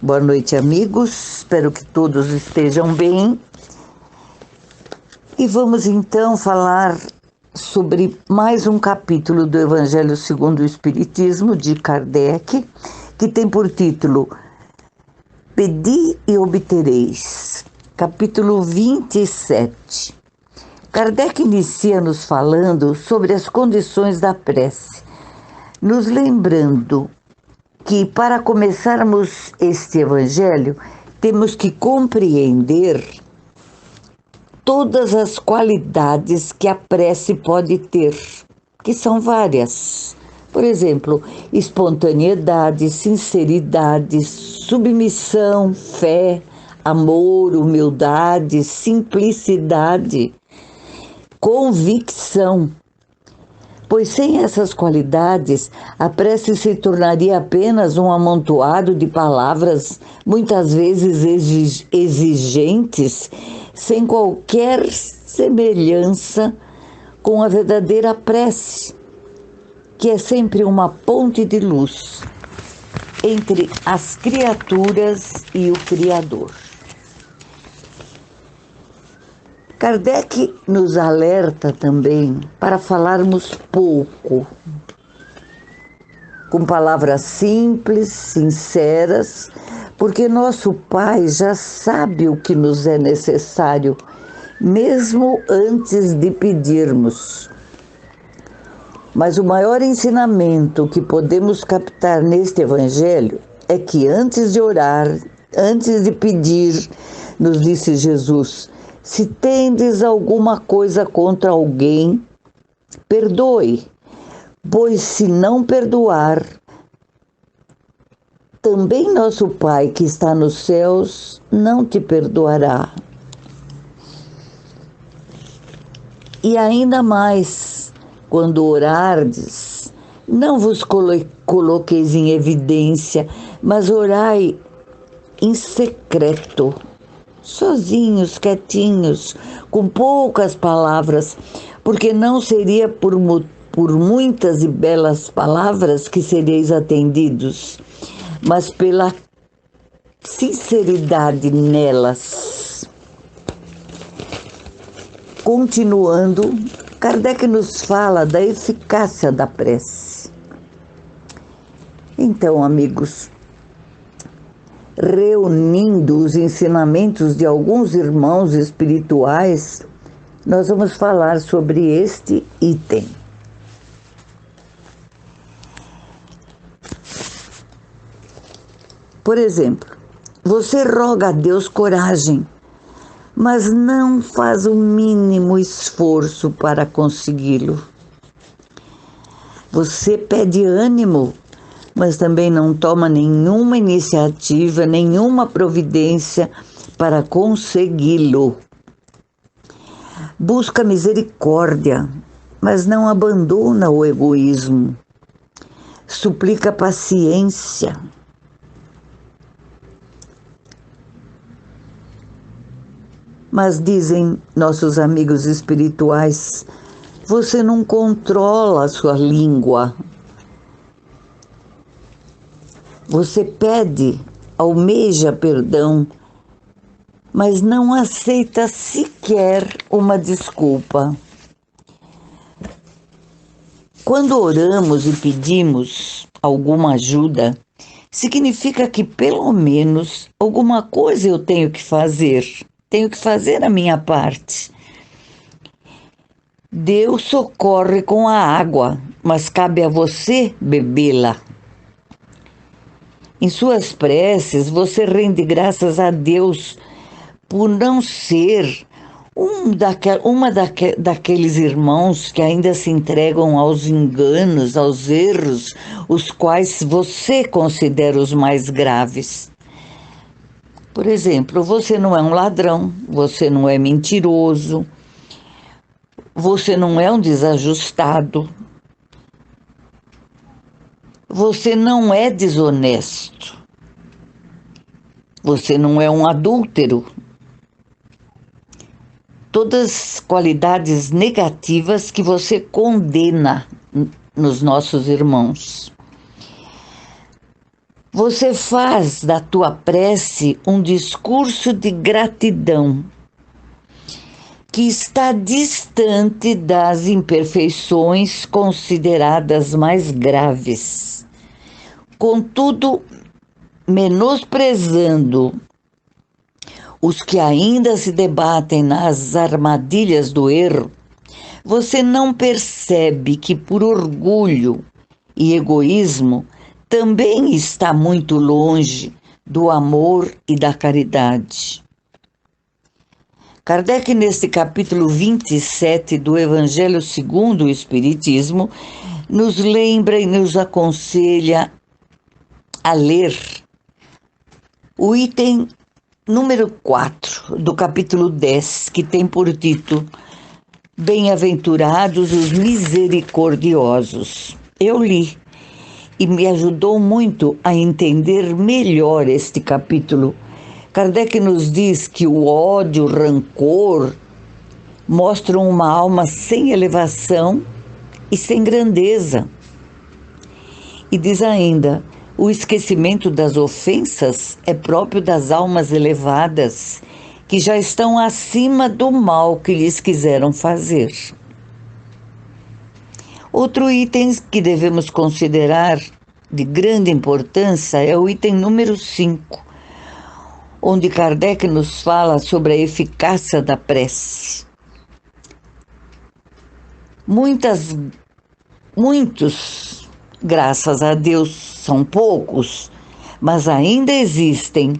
Boa noite, amigos. Espero que todos estejam bem. E vamos então falar sobre mais um capítulo do Evangelho segundo o Espiritismo de Kardec, que tem por título Pedi e obtereis, capítulo 27. Kardec inicia nos falando sobre as condições da prece, nos lembrando que para começarmos este evangelho, temos que compreender todas as qualidades que a prece pode ter, que são várias. Por exemplo, espontaneidade, sinceridade, submissão, fé, amor, humildade, simplicidade, convicção. Pois sem essas qualidades, a prece se tornaria apenas um amontoado de palavras, muitas vezes exigentes, sem qualquer semelhança com a verdadeira prece, que é sempre uma ponte de luz entre as criaturas e o Criador. Kardec nos alerta também para falarmos pouco, com palavras simples, sinceras, porque nosso Pai já sabe o que nos é necessário, mesmo antes de pedirmos. Mas o maior ensinamento que podemos captar neste Evangelho é que antes de orar, antes de pedir, nos disse Jesus: se tendes alguma coisa contra alguém, perdoe, pois se não perdoar, também nosso Pai que está nos céus não te perdoará. E ainda mais, quando orardes, não vos coloqueis em evidência, mas orai em secreto, sozinhos, quietinhos, com poucas palavras, porque não seria por muitas e belas palavras que sereis atendidos, mas pela sinceridade nelas. Continuando, Kardec nos fala da eficácia da prece. Então, amigos, reunindo os ensinamentos de alguns irmãos espirituais, nós vamos falar sobre este item. Por exemplo, você roga a Deus coragem, mas não faz o mínimo esforço para consegui-lo. Você pede ânimo, mas também não toma nenhuma iniciativa, nenhuma providência para consegui-lo. Busca misericórdia, mas não abandona o egoísmo. Suplica paciência. Mas dizem nossos amigos espirituais, você não controla a sua língua. Você pede, almeja perdão, mas não aceita sequer uma desculpa. Quando oramos e pedimos alguma ajuda, significa que pelo menos alguma coisa eu tenho que fazer a minha parte. Deus socorre com a água, mas cabe a você bebê-la. Em suas preces, você rende graças a Deus por não ser daqueles irmãos que ainda se entregam aos enganos, aos erros, os quais você considera os mais graves. Por exemplo, você não é um ladrão, você não é mentiroso, você não é um desajustado, você não é desonesto, você não é um adúltero. Todas qualidades negativas que você condena nos nossos irmãos. Você faz da tua prece um discurso de gratidão que está distante das imperfeições consideradas mais graves. Contudo, menosprezando os que ainda se debatem nas armadilhas do erro, você não percebe que por orgulho e egoísmo também está muito longe do amor e da caridade. Kardec, neste capítulo 27 do Evangelho segundo o Espiritismo, nos lembra e nos aconselha a ler o item número 4 do capítulo 10, que tem por título Bem-aventurados os misericordiosos. Eu li e me ajudou muito a entender melhor este capítulo. Kardec nos diz que o ódio, o rancor mostram uma alma sem elevação e sem grandeza. E diz ainda, o esquecimento das ofensas é próprio das almas elevadas, que já estão acima do mal que lhes quiseram fazer. Outro item que devemos considerar de grande importância é o item número 5, onde Kardec nos fala sobre a eficácia da prece. Muitos, graças a Deus, são poucos, mas ainda existem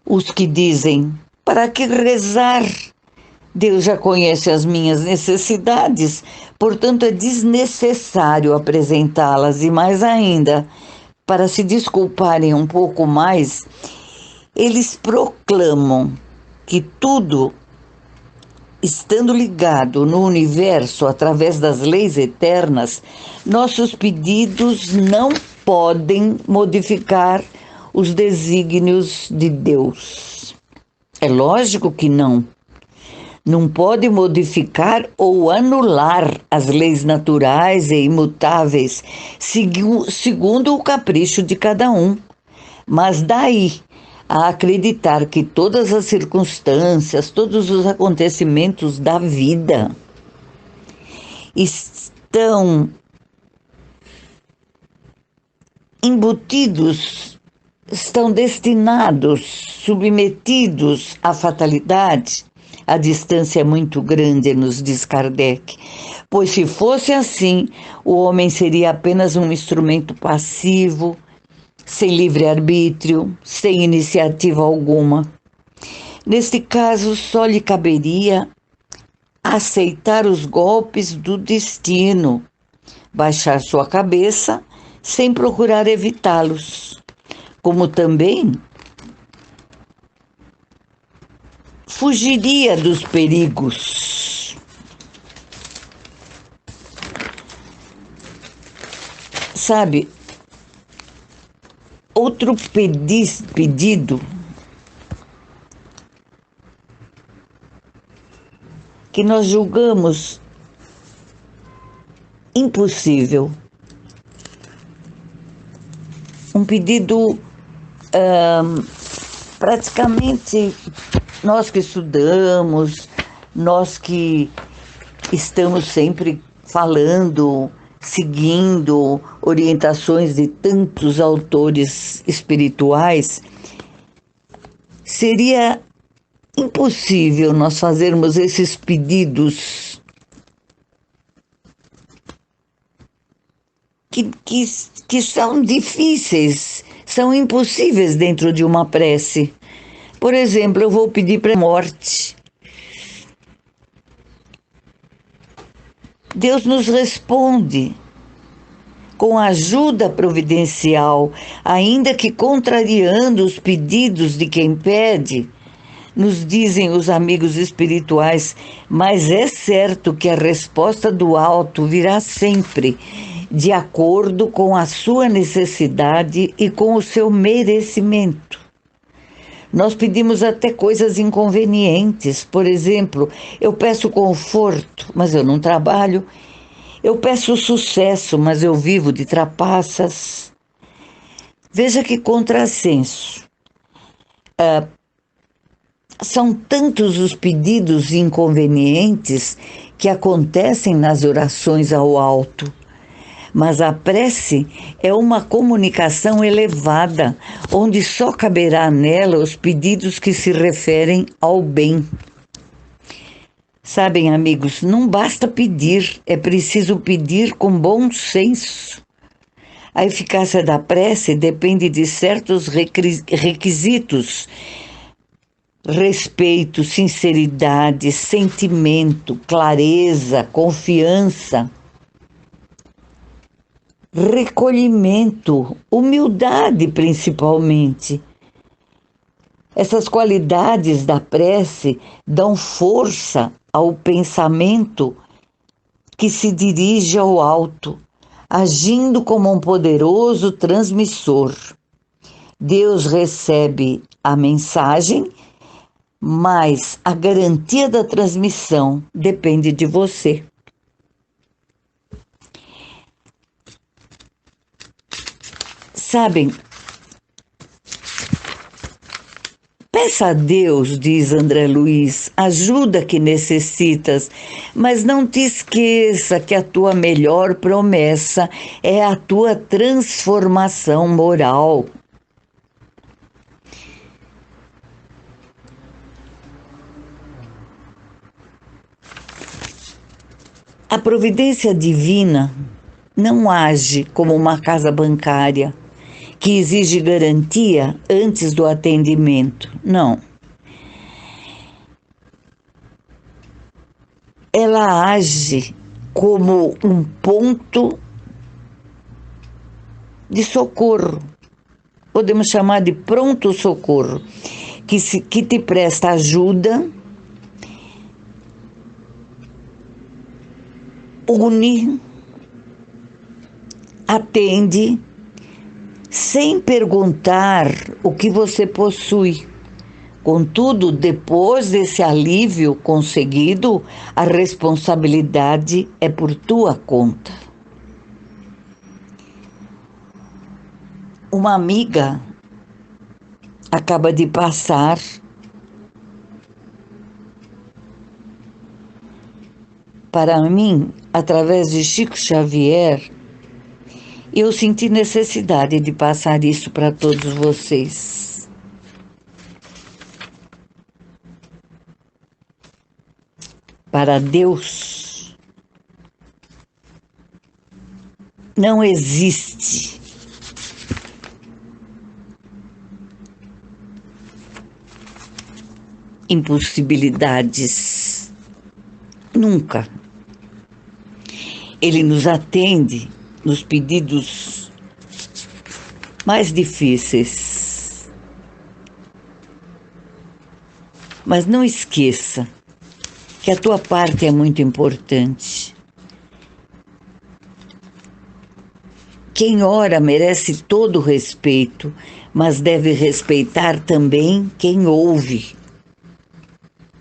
os que dizem: para que rezar? Deus já conhece as minhas necessidades, portanto é desnecessário apresentá-las. E mais ainda, para se desculparem um pouco mais, eles proclamam que tudo, estando ligado no universo através das leis eternas, nossos pedidos não podem modificar os desígnios de Deus. É lógico que não. Não pode modificar ou anular as leis naturais e imutáveis, segundo o capricho de cada um. Mas daí a acreditar que todas as circunstâncias, todos os acontecimentos da vida estão embutidos, estão destinados, submetidos à fatalidade, a distância é muito grande, nos diz Kardec, pois se fosse assim, o homem seria apenas um instrumento passivo, sem livre-arbítrio, sem iniciativa alguma. Neste caso, só lhe caberia aceitar os golpes do destino, baixar sua cabeça sem procurar evitá-los, como também fugiria dos perigos. Sabe, outro pedido que nós julgamos impossível, um pedido praticamente nós que estudamos, nós que estamos sempre falando, seguindo orientações de tantos autores espirituais, seria impossível nós fazermos esses pedidos que são difíceis, são impossíveis dentro de uma prece. Por exemplo, eu vou pedir para a morte. Deus nos responde com ajuda providencial, ainda que contrariando os pedidos de quem pede, nos dizem os amigos espirituais, mas é certo que a resposta do alto virá sempre de acordo com a sua necessidade e com o seu merecimento. Nós pedimos até coisas inconvenientes. Por exemplo, eu peço conforto, mas eu não trabalho. Eu peço sucesso, mas eu vivo de trapaças. Veja que contrassenso. São tantos os pedidos inconvenientes que acontecem nas orações ao alto. Mas a prece é uma comunicação elevada, onde só caberá nela os pedidos que se referem ao bem. Sabem, amigos, não basta pedir, é preciso pedir com bom senso. A eficácia da prece depende de certos requisitos: respeito, sinceridade, sentimento, clareza, confiança, recolhimento, humildade principalmente. Essas qualidades da prece dão força ao pensamento que se dirige ao alto, agindo como um poderoso transmissor. Deus recebe a mensagem, mas a garantia da transmissão depende de você. Sabem, peça a Deus, diz André Luiz, ajuda que necessitas, mas não te esqueça que a tua melhor promessa é a tua transformação moral. A providência divina não age como uma casa bancária que exige garantia antes do atendimento. Não. Ela age como um ponto de socorro. Podemos chamar de pronto-socorro, que te presta ajuda, une, atende, sem perguntar o que você possui. Contudo, depois desse alívio conseguido, a responsabilidade é por tua conta. Uma amiga acaba de passar para mim, através de Chico Xavier. Eu senti necessidade de passar isso para todos vocês. Para Deus, não existe impossibilidades. Nunca. Ele nos atende nos pedidos mais difíceis. Mas não esqueça que a tua parte é muito importante. Quem ora merece todo o respeito, mas deve respeitar também quem ouve.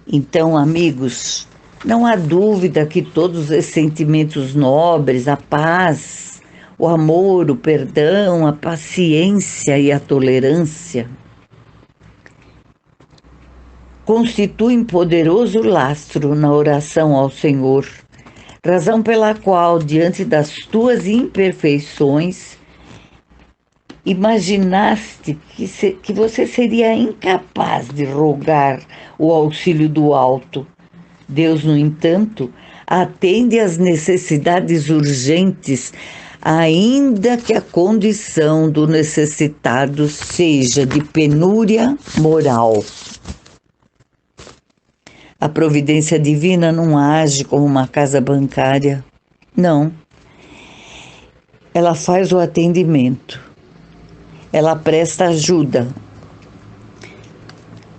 Então, amigos, não há dúvida que todos os sentimentos nobres, a paz, o amor, o perdão, a paciência e a tolerância constituem poderoso lastro na oração ao Senhor, razão pela qual, diante das tuas imperfeições, imaginaste que você seria incapaz de rogar o auxílio do alto. Deus, no entanto, atende às necessidades urgentes, ainda que a condição do necessitado seja de penúria moral. A providência divina não age como uma casa bancária, não. Ela faz o atendimento, ela presta ajuda,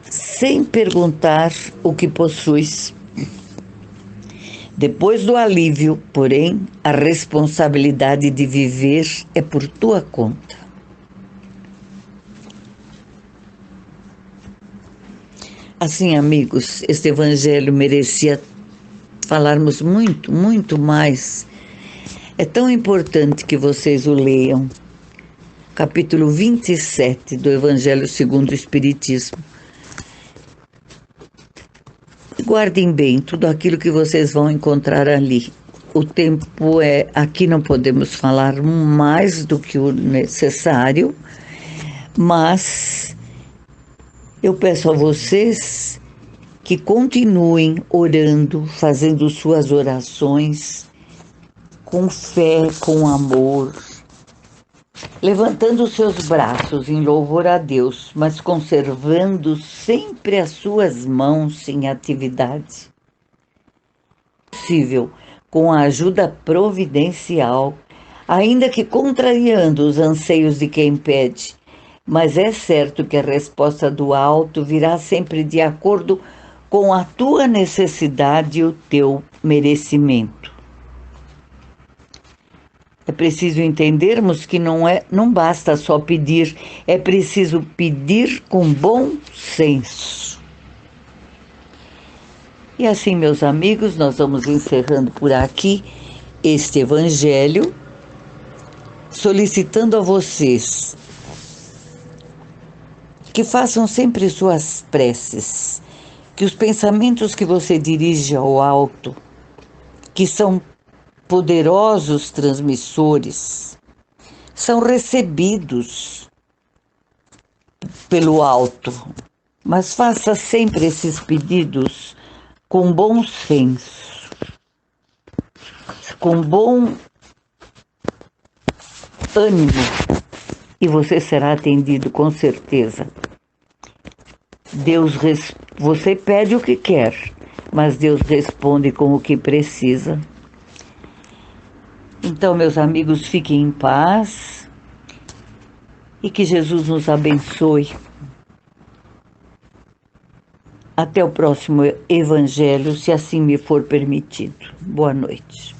sem perguntar o que possuis. Depois do alívio, porém, a responsabilidade de viver é por tua conta. Assim, amigos, este evangelho merecia falarmos muito, muito mais. É tão importante que vocês o leiam. capítulo 27 do Evangelho segundo o Espiritismo. Guardem bem tudo aquilo que vocês vão encontrar ali. O tempo aqui não podemos falar mais do que o necessário, mas eu peço a vocês que continuem orando, fazendo suas orações com fé, com amor, levantando seus braços em louvor a Deus, mas conservando sempre as suas mãos em atividade. Possível, com a ajuda providencial, ainda que contrariando os anseios de quem pede, mas é certo que a resposta do alto virá sempre de acordo com a tua necessidade e o teu merecimento. É preciso entendermos que não basta só pedir, é preciso pedir com bom senso. E assim, meus amigos, nós vamos encerrando por aqui este Evangelho, solicitando a vocês que façam sempre suas preces, que os pensamentos que você dirige ao alto, que são poderosos transmissores, são recebidos pelo alto, mas faça sempre esses pedidos com bom senso, com bom ânimo, e você será atendido com certeza. Você pede o que quer, mas Deus responde com o que precisa. Então, meus amigos, fiquem em paz e que Jesus nos abençoe. Até o próximo Evangelho, se assim me for permitido. Boa noite.